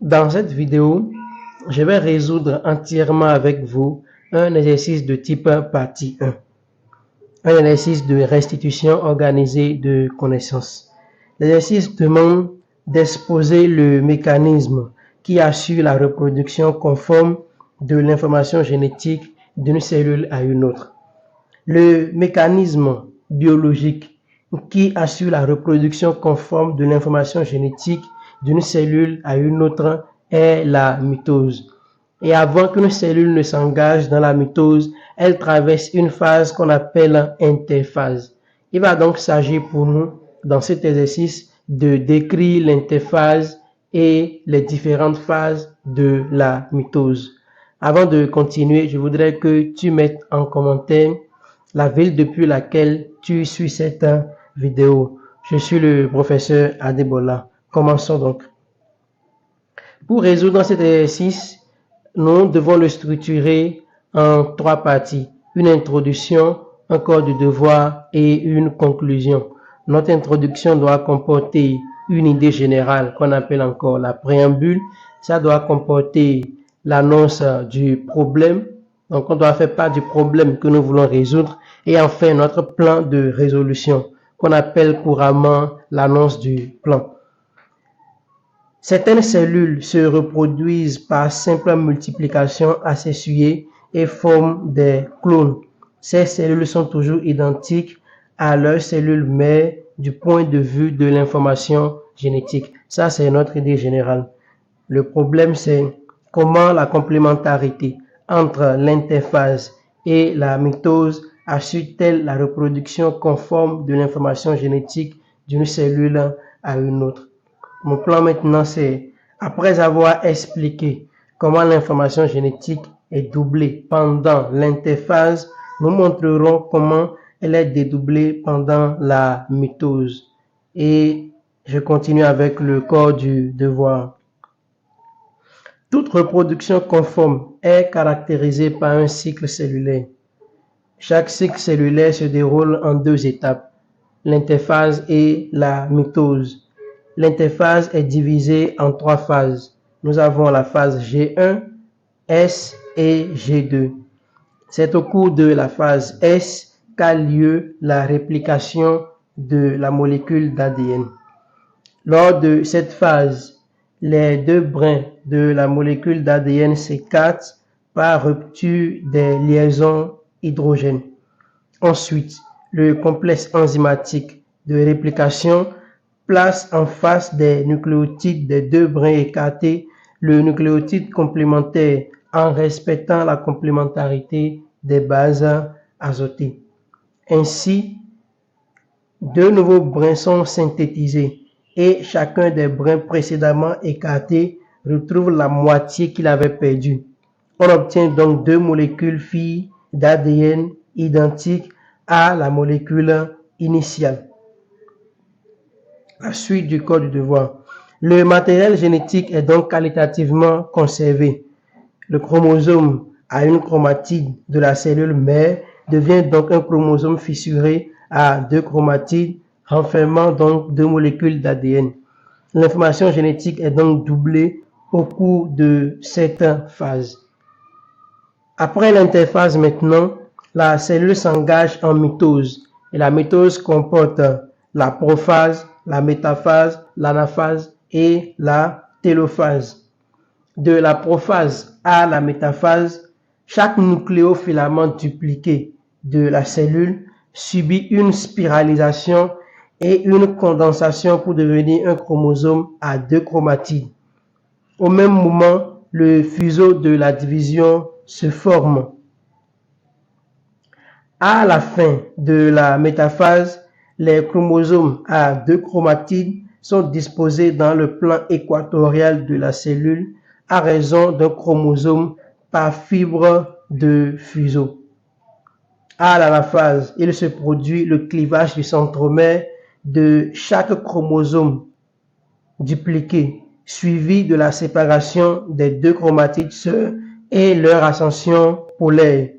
Dans cette vidéo, je vais résoudre entièrement avec vous un exercice de type partie 1. Un exercice de restitution organisée de connaissances. L'exercice demande d'exposer le mécanisme qui assure la reproduction conforme de l'information génétique d'une cellule à une autre. Le mécanisme biologique qui assure la reproduction conforme de l'information génétique d'une cellule à une autre est la mitose. Et avant qu'une cellule ne s'engage dans la mitose, elle traverse une phase qu'on appelle interphase. Il va donc s'agir pour nous, dans cet exercice, de décrire l'interphase et les différentes phases de la mitose. Avant de continuer, je voudrais que tu mettes en commentaire la ville depuis laquelle tu suis cette vidéo. Je suis le professeur Adebola. Commençons donc. Pour résoudre cet exercice, nous devons le structurer en 3 parties. Une introduction, un corps de devoir et une conclusion. Notre introduction doit comporter une idée générale qu'on appelle encore la préambule. Ça doit comporter l'annonce du problème. Donc, on doit faire part du problème que nous voulons résoudre. Et enfin, notre plan de résolution qu'on appelle couramment l'annonce du plan. Certaines cellules se reproduisent par simple multiplication associée et forment des clones. Ces cellules sont toujours identiques à leurs cellules mères du point de vue de l'information génétique. Ça, c'est notre idée générale. Le problème, c'est comment la complémentarité entre l'interphase et la mitose assure-t-elle la reproduction conforme de l'information génétique d'une cellule à une autre. Mon plan maintenant, c'est, après avoir expliqué comment l'information génétique est doublée pendant l'interphase, nous montrerons comment elle est dédoublée pendant la mitose. Et je continue avec le corps du devoir. Toute reproduction conforme est caractérisée par un cycle cellulaire. Chaque cycle cellulaire se déroule en 2 étapes, l'interphase et la mitose. L'interphase est divisée en 3 phases. Nous avons la phase G1, S et G2. C'est au cours de la phase S qu'a lieu la réplication de la molécule d'ADN. Lors de cette phase, les 2 brins de la molécule d'ADN s'écartent par rupture des liaisons hydrogènes. Ensuite, le complexe enzymatique de réplication place en face des nucléotides des 2 brins écartés le nucléotide complémentaire en respectant la complémentarité des bases azotées. Ainsi, 2 nouveaux brins sont synthétisés et chacun des brins précédemment écartés retrouve la moitié qu'il avait perdue. On obtient donc 2 molécules filles d'ADN identiques à la molécule initiale. La suite du corps du devoir. Le matériel génétique est donc qualitativement conservé. Le chromosome à une chromatide de la cellule mère devient donc un chromosome fissuré à 2 chromatides, renfermant donc 2 molécules d'ADN. L'information génétique est donc doublée au cours de cette phase. Après l'interphase maintenant, la cellule s'engage en mitose. Et la mitose comporte la prophase, la métaphase, l'anaphase et la télophase. De la prophase à la métaphase, chaque nucléofilament dupliqué de la cellule subit une spiralisation et une condensation pour devenir un chromosome à 2 chromatides. Au même moment, le fuseau de la division se forme. À la fin de la métaphase, les chromosomes à 2 chromatides sont disposés dans le plan équatorial de la cellule à raison d'un chromosome par fibre de fuseau. À l'anaphase, il se produit le clivage du centromère de chaque chromosome dupliqué, suivi de la séparation des 2 chromatides sœurs et leur ascension polaire.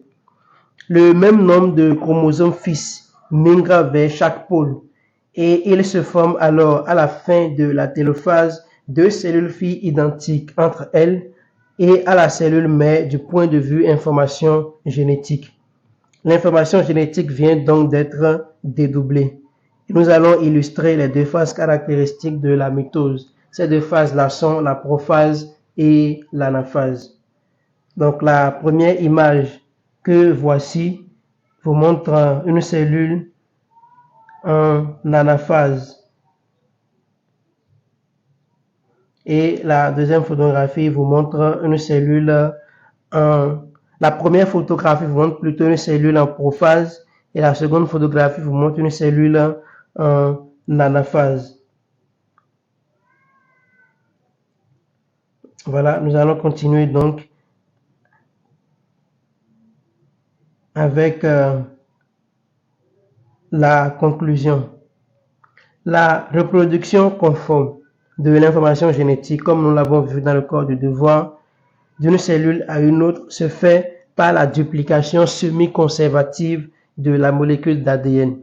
Le même nombre de chromosomes fils migre vers chaque pôle et il se forme alors à la fin de la télophase deux cellules filles identiques entre elles et à la cellule mère du point de vue information génétique. L'information génétique vient donc d'être dédoublée. Nous allons illustrer les deux phases caractéristiques de la mitose. Ces deux phases-là sont la prophase et l'anaphase. Donc la première image que voici vous montre une cellule en anaphase. Et la deuxième photographie vous montre une cellule en... La première photographie vous montre plutôt une cellule en prophase et la seconde photographie vous montre une cellule en anaphase. Voilà, nous allons continuer donc avec la conclusion. La reproduction conforme de l'information génétique, comme nous l'avons vu dans le corps du devoir, d'une cellule à une autre se fait par la duplication semi-conservative de la molécule d'ADN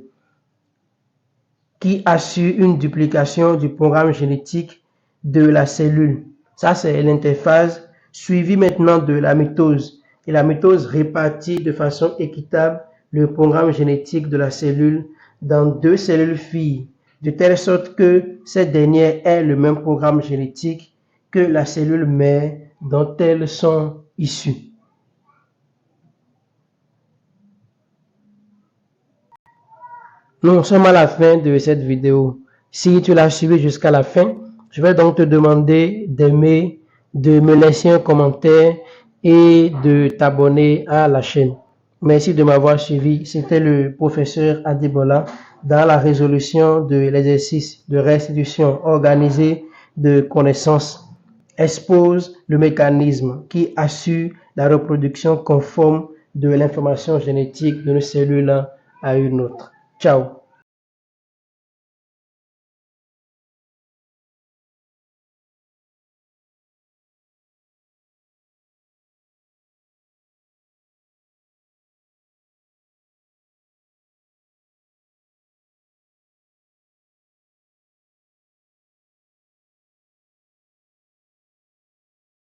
qui assure une duplication du programme génétique de la cellule. Ça, c'est l'interphase, suivie maintenant de la mitose. Et la mitose répartit de façon équitable le programme génétique de la cellule dans deux cellules filles, de telle sorte que cette dernière ait le même programme génétique que la cellule mère dont elles sont issues. Nous sommes à la fin de cette vidéo. Si tu l'as suivi jusqu'à la fin, je vais donc te demander d'aimer, de me laisser un commentaire et de t'abonner à la chaîne. Merci de m'avoir suivi. C'était le professeur Adebola dans la résolution de l'exercice de restitution organisée de connaissances. Expose le mécanisme qui assure la reproduction conforme de l'information génétique d'une cellule à une autre. Ciao.